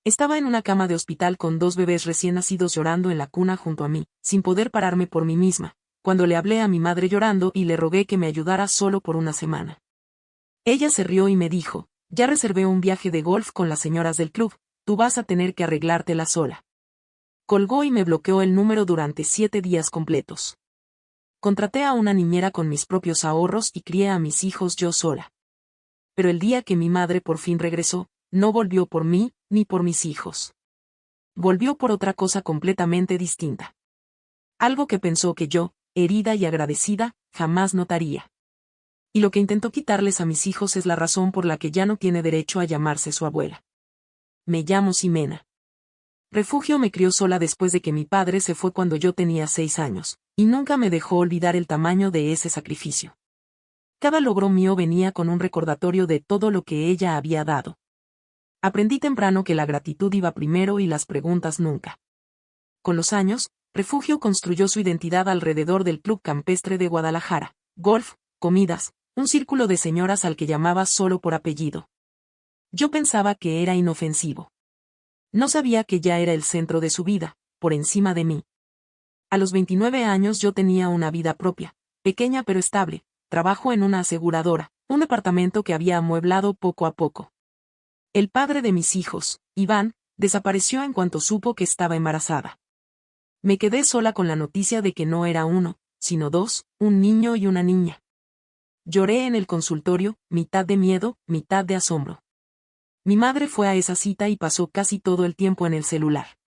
Estaba en una cama de hospital con 2 bebés recién nacidos llorando en la cuna junto a mí, sin poder pararme por mí misma, cuando le hablé a mi madre llorando y le rogué que me ayudara solo por una semana. Ella se rió y me dijo: ya reservé un viaje de golf con las señoras del club, tú vas a tener que arreglártela sola. Colgó y me bloqueó el número durante 7 días completos. Contraté a una niñera con mis propios ahorros y crié a mis hijos yo sola. Pero el día que mi madre por fin regresó, no volvió por mí, ni por mis hijos. Volvió por otra cosa completamente distinta. Algo que pensó que yo, herida y agradecida, jamás notaría. Y lo que intentó quitarles a mis hijos es la razón por la que ya no tiene derecho a llamarse su abuela. Me llamo Ximena. Refugio me crió sola después de que mi padre se fue cuando yo tenía 6 años, y nunca me dejó olvidar el tamaño de ese sacrificio. Cada logro mío venía con un recordatorio de todo lo que ella había dado. Aprendí temprano que la gratitud iba primero y las preguntas nunca. Con los años, Refugio construyó su identidad alrededor del Club Campestre de Guadalajara, golf, comidas, un círculo de señoras al que llamaba solo por apellido. Yo pensaba que era inofensivo. No sabía que ya era el centro de su vida, por encima de mí. A los 29 años yo tenía una vida propia, pequeña pero estable, trabajo en una aseguradora, un departamento que había amueblado poco a poco. El padre de mis hijos, Iván, desapareció en cuanto supo que estaba embarazada. Me quedé sola con la noticia de que no era uno, sino 2, un niño y una niña. Lloré en el consultorio, mitad de miedo, mitad de asombro. Mi madre fue a esa cita y pasó casi todo el tiempo en el celular.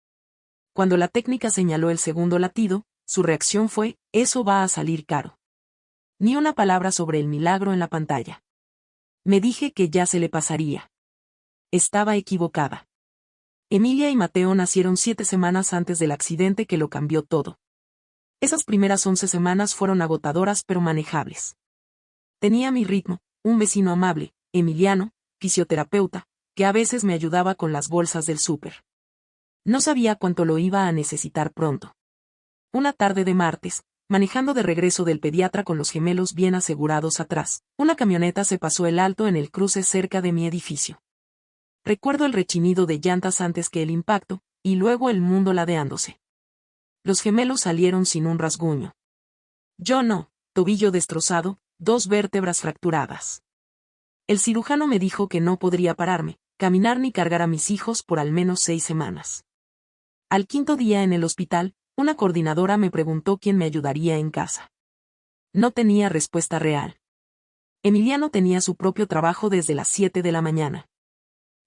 Cuando la técnica señaló el segundo latido, su reacción fue: eso va a salir caro. Ni una palabra sobre el milagro en la pantalla. Me dije que ya se le pasaría. Estaba equivocada. Emilia y Mateo nacieron 7 semanas antes del accidente que lo cambió todo. Esas primeras 11 semanas fueron agotadoras pero manejables. Tenía mi ritmo, un vecino amable, Emiliano, fisioterapeuta, que a veces me ayudaba con las bolsas del súper. No sabía cuánto lo iba a necesitar pronto. Una tarde de martes, manejando de regreso del pediatra con los gemelos bien asegurados atrás, una camioneta se pasó el alto en el cruce cerca de mi edificio. Recuerdo el rechinido de llantas antes que el impacto, y luego el mundo ladeándose. Los gemelos salieron sin un rasguño. Yo no, tobillo destrozado, 2 vértebras fracturadas. El cirujano me dijo que no podría pararme, caminar ni cargar a mis hijos por al menos 6 semanas. Al 5.º día en el hospital, una coordinadora me preguntó quién me ayudaría en casa. No tenía respuesta real. Emiliano tenía su propio trabajo desde las 7 de la mañana.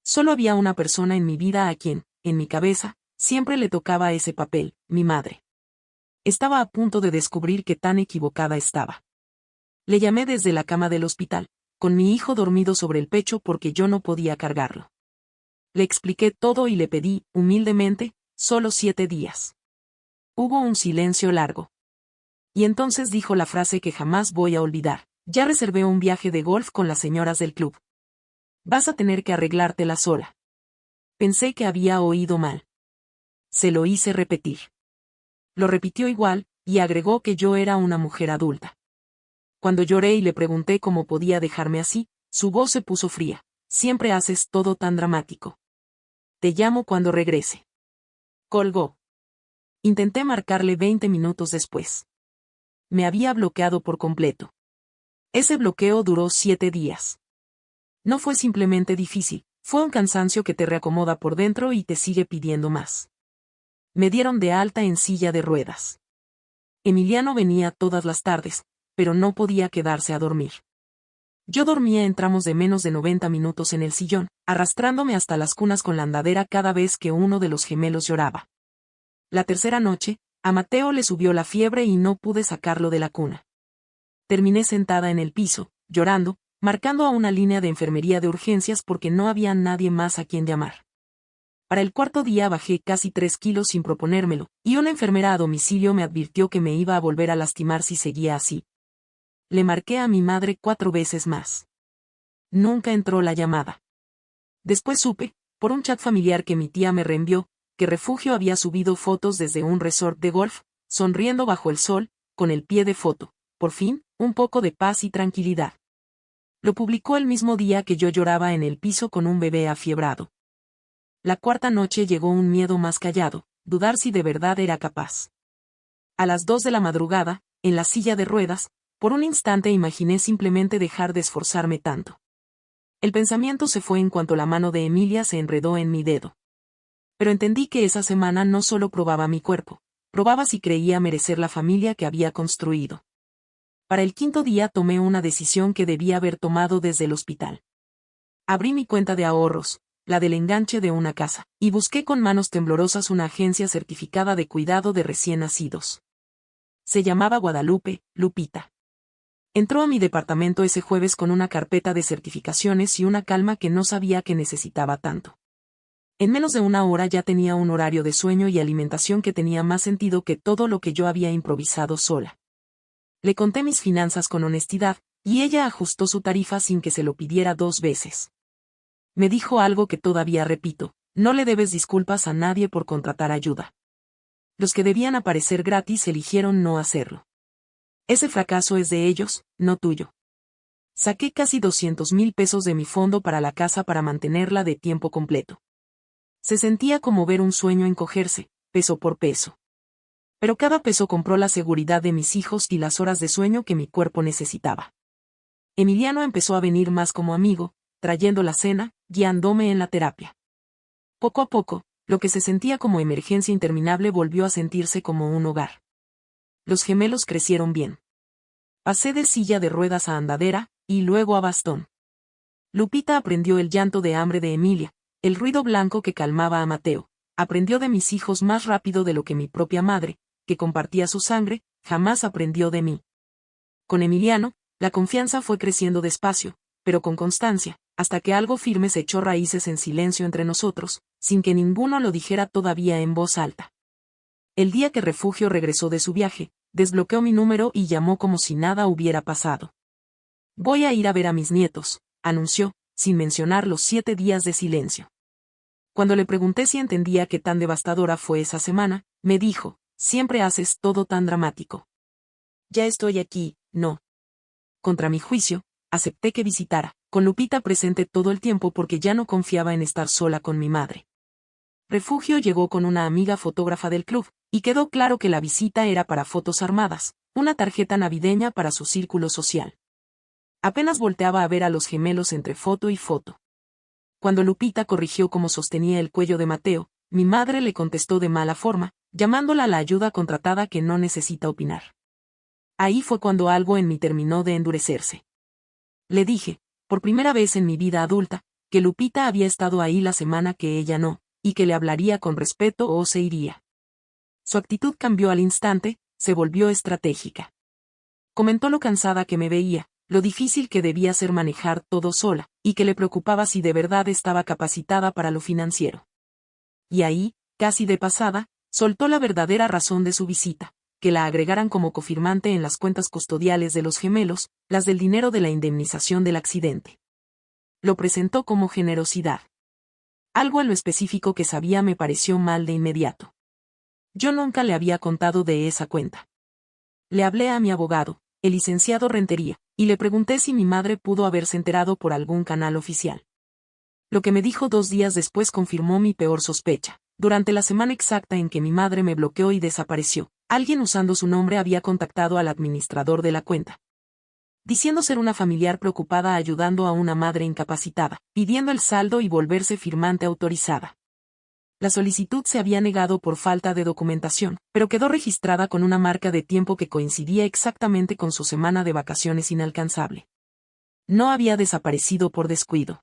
Solo había una persona en mi vida a quien, en mi cabeza, siempre le tocaba ese papel, mi madre. Estaba a punto de descubrir qué tan equivocada estaba. Le llamé desde la cama del hospital, con mi hijo dormido sobre el pecho porque yo no podía cargarlo. Le expliqué todo y le pedí, humildemente, solo 7 días. Hubo un silencio largo. Y entonces dijo la frase que jamás voy a olvidar: ya reservé un viaje de golf con las señoras del club. Vas a tener que arreglártela sola. Pensé que había oído mal. Se lo hice repetir. Lo repitió igual, y agregó que yo era una mujer adulta. Cuando lloré y le pregunté cómo podía dejarme así, su voz se puso fría. Siempre haces todo tan dramático. Te llamo cuando regrese. Colgó. Intenté marcarle 20 minutos después. Me había bloqueado por completo. Ese bloqueo duró 7 días. No fue simplemente difícil, fue un cansancio que te reacomoda por dentro y te sigue pidiendo más. Me dieron de alta en silla de ruedas. Emiliano venía todas las tardes, pero no podía quedarse a dormir. Yo dormía en tramos de menos de 90 minutos en el sillón, arrastrándome hasta las cunas con la andadera cada vez que uno de los gemelos lloraba. La tercera noche, a Mateo le subió la fiebre y no pude sacarlo de la cuna. Terminé sentada en el piso, llorando, marcando a una línea de enfermería de urgencias porque no había nadie más a quien llamar. Para el 4.º día bajé casi 3 kilos sin proponérmelo, y una enfermera a domicilio me advirtió que me iba a volver a lastimar si seguía así. Le marqué a mi madre 4 veces más. Nunca entró la llamada. Después supe, por un chat familiar que mi tía me reenvió, que Refugio había subido fotos desde un resort de golf, sonriendo bajo el sol, con el pie de foto. Por fin, un poco de paz y tranquilidad. Lo publicó el mismo día que yo lloraba en el piso con un bebé afiebrado. La cuarta noche llegó un miedo más callado, dudar si de verdad era capaz. A las 2 de la madrugada, en la silla de ruedas, por un instante imaginé simplemente dejar de esforzarme tanto. El pensamiento se fue en cuanto la mano de Emilia se enredó en mi dedo. Pero entendí que esa semana no solo probaba mi cuerpo, probaba si creía merecer la familia que había construido. Para el quinto día tomé una decisión que debía haber tomado desde el hospital. Abrí mi cuenta de ahorros, la del enganche de una casa, y busqué con manos temblorosas una agencia certificada de cuidado de recién nacidos. Se llamaba Guadalupe, Lupita. Entró a mi departamento ese jueves con una carpeta de certificaciones y una calma que no sabía que necesitaba tanto. En menos de una hora ya tenía un horario de sueño y alimentación que tenía más sentido que todo lo que yo había improvisado sola. Le conté mis finanzas con honestidad, y ella ajustó su tarifa sin que se lo pidiera 2 veces. Me dijo algo que todavía repito: no le debes disculpas a nadie por contratar ayuda. Los que debían aparecer gratis eligieron no hacerlo. Ese fracaso es de ellos, no tuyo. Saqué casi 200,000 pesos de mi fondo para la casa para mantenerla de tiempo completo. Se sentía como ver un sueño encogerse, peso por peso. Pero cada peso compró la seguridad de mis hijos y las horas de sueño que mi cuerpo necesitaba. Emiliano empezó a venir más como amigo, trayendo la cena, guiándome en la terapia. Poco a poco, lo que se sentía como emergencia interminable volvió a sentirse como un hogar. Los gemelos crecieron bien. Pasé de silla de ruedas a andadera, y luego a bastón. Lupita aprendió el llanto de hambre de Emilia, el ruido blanco que calmaba a Mateo, aprendió de mis hijos más rápido de lo que mi propia madre, que compartía su sangre, jamás aprendió de mí. Con Emiliano, la confianza fue creciendo despacio, pero con constancia, hasta que algo firme se echó raíces en silencio entre nosotros, sin que ninguno lo dijera todavía en voz alta. El día que Refugio regresó de su viaje, desbloqueó mi número y llamó como si nada hubiera pasado. Voy a ir a ver a mis nietos, anunció, sin mencionar los 7 días de silencio. Cuando le pregunté si entendía qué tan devastadora fue esa semana, me dijo: siempre haces todo tan dramático. Ya estoy aquí, no. Contra mi juicio, acepté que visitara, con Lupita presente todo el tiempo porque ya no confiaba en estar sola con mi madre. Refugio llegó con una amiga fotógrafa del club, y quedó claro que la visita era para fotos armadas, una tarjeta navideña para su círculo social. Apenas volteaba a ver a los gemelos entre foto y foto. Cuando Lupita corrigió cómo sostenía el cuello de Mateo, mi madre le contestó de mala forma, llamándola la ayuda contratada que no necesita opinar. Ahí fue cuando algo en mí terminó de endurecerse. Le dije, por primera vez en mi vida adulta, que Lupita había estado ahí la semana que ella no, y que le hablaría con respeto o se iría. Su actitud cambió al instante, se volvió estratégica. Comentó lo cansada que me veía, lo difícil que debía ser manejar todo sola, y que le preocupaba si de verdad estaba capacitada para lo financiero. Y ahí, casi de pasada, soltó la verdadera razón de su visita, que la agregaran como cofirmante en las cuentas custodiales de los gemelos, las del dinero de la indemnización del accidente. Lo presentó como generosidad. Algo en lo específico que sabía me pareció mal de inmediato. Yo nunca le había contado de esa cuenta. Le hablé a mi abogado, el licenciado Rentería, y le pregunté si mi madre pudo haberse enterado por algún canal oficial. Lo que me dijo 2 días después confirmó mi peor sospecha. Durante la semana exacta en que mi madre me bloqueó y desapareció, alguien usando su nombre había contactado al administrador de la cuenta, diciendo ser una familiar preocupada ayudando a una madre incapacitada, pidiendo el saldo y volverse firmante autorizada. La solicitud se había negado por falta de documentación, pero quedó registrada con una marca de tiempo que coincidía exactamente con su semana de vacaciones inalcanzable. No había desaparecido por descuido.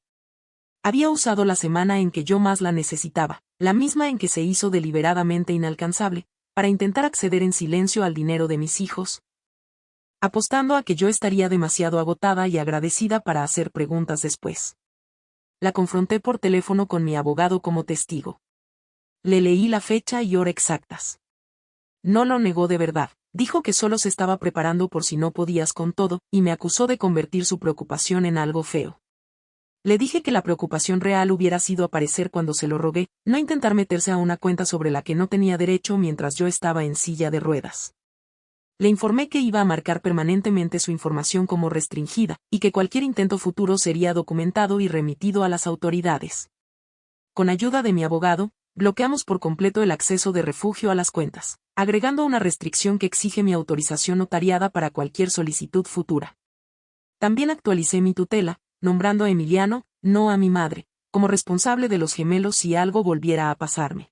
Había usado la semana en que yo más la necesitaba, la misma en que se hizo deliberadamente inalcanzable, para intentar acceder en silencio al dinero de mis hijos, apostando a que yo estaría demasiado agotada y agradecida para hacer preguntas después. La confronté por teléfono con mi abogado como testigo. Le leí la fecha y hora exactas. No lo negó de verdad, dijo que solo se estaba preparando por si no podías con todo, y me acusó de convertir su preocupación en algo feo. Le dije que la preocupación real hubiera sido aparecer cuando se lo rogué, no intentar meterse a una cuenta sobre la que no tenía derecho mientras yo estaba en silla de ruedas. Le informé que iba a marcar permanentemente su información como restringida, y que cualquier intento futuro sería documentado y remitido a las autoridades. con ayuda de mi abogado, bloqueamos por completo el acceso de refugio a las cuentas, agregando una restricción que exige mi autorización notariada para cualquier solicitud futura. También actualicé mi tutela, nombrando a Emiliano, no a mi madre, como responsable de los gemelos si algo volviera a pasarme.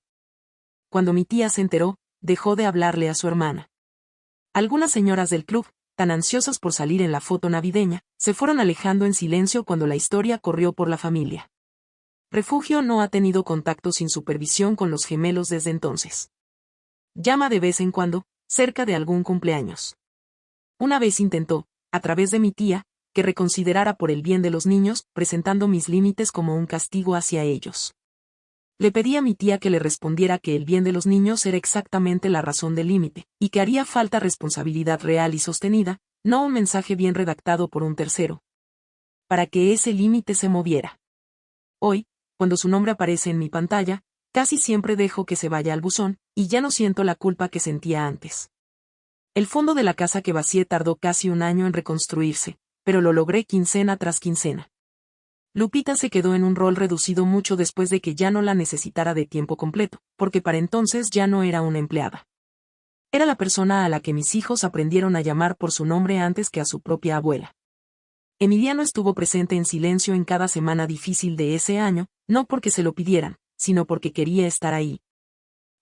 Cuando mi tía se enteró, dejó de hablarle a su hermana. Algunas señoras del club, tan ansiosas por salir en la foto navideña, se fueron alejando en silencio cuando la historia corrió por la familia. Refugio no ha tenido contacto sin supervisión con los gemelos desde entonces. Llama de vez en cuando, cerca de algún cumpleaños. Una vez intentó, a través de mi tía, que reconsiderara por el bien de los niños, presentando mis límites como un castigo hacia ellos. Le pedí a mi tía que le respondiera que el bien de los niños era exactamente la razón del límite, y que haría falta responsabilidad real y sostenida, no un mensaje bien redactado por un tercero, para que ese límite se moviera. Hoy, cuando su nombre aparece en mi pantalla, casi siempre dejo que se vaya al buzón, y ya no siento la culpa que sentía antes. El fondo de la casa que vacié tardó casi un año en reconstruirse, pero lo logré quincena tras quincena. Lupita se quedó en un rol reducido mucho después de que ya no la necesitara de tiempo completo, porque para entonces ya no era una empleada. Era la persona a la que mis hijos aprendieron a llamar por su nombre antes que a su propia abuela. Emiliano estuvo presente en silencio en cada semana difícil de ese año, no porque se lo pidieran, sino porque quería estar ahí.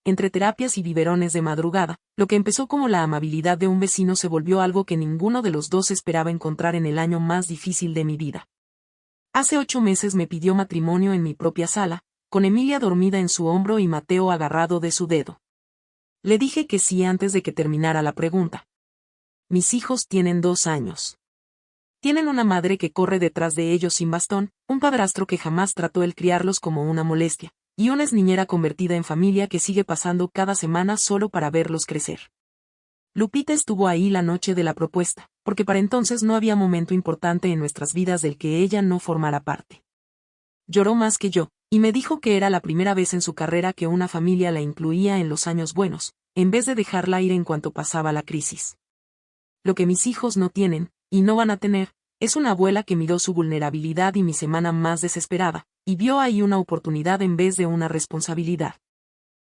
Entre terapias y biberones de madrugada, lo que empezó como la amabilidad de un vecino se volvió algo que ninguno de los dos esperaba encontrar en el año más difícil de mi vida. Hace 8 meses me pidió matrimonio en mi propia sala, con Emilia dormida en su hombro y Mateo agarrado de su dedo. Le dije que sí antes de que terminara la pregunta. Mis hijos tienen 2 años. Tienen una madre que corre detrás de ellos sin bastón, un padrastro que jamás trató el criarlos como una molestia, y una exniñera convertida en familia que sigue pasando cada semana solo para verlos crecer. Lupita estuvo ahí la noche de la propuesta, porque para entonces no había momento importante en nuestras vidas del que ella no formara parte. Lloró más que yo, y me dijo que era la primera vez en su carrera que una familia la incluía en los años buenos, en vez de dejarla ir en cuanto pasaba la crisis. Lo que mis hijos no tienen, y no van a tener, es una abuela que miró su vulnerabilidad y mi semana más desesperada, y vio ahí una oportunidad en vez de una responsabilidad.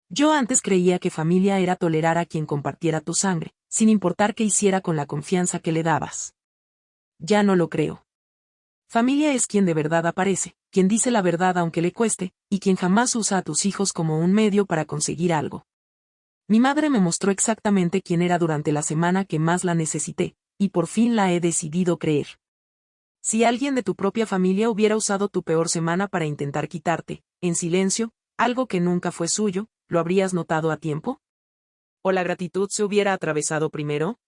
Yo antes creía que familia era tolerar a quien compartiera tu sangre, sin importar qué hiciera con la confianza que le dabas. Ya no lo creo. Familia es quien de verdad aparece, quien dice la verdad aunque le cueste, y quien jamás usa a tus hijos como un medio para conseguir algo. Mi madre me mostró exactamente quién era durante la semana que más la necesité, y por fin la he decidido creer. Si alguien de tu propia familia hubiera usado tu peor semana para intentar quitarte, en silencio, algo que nunca fue suyo, ¿lo habrías notado a tiempo? ¿O la gratitud se hubiera atravesado primero?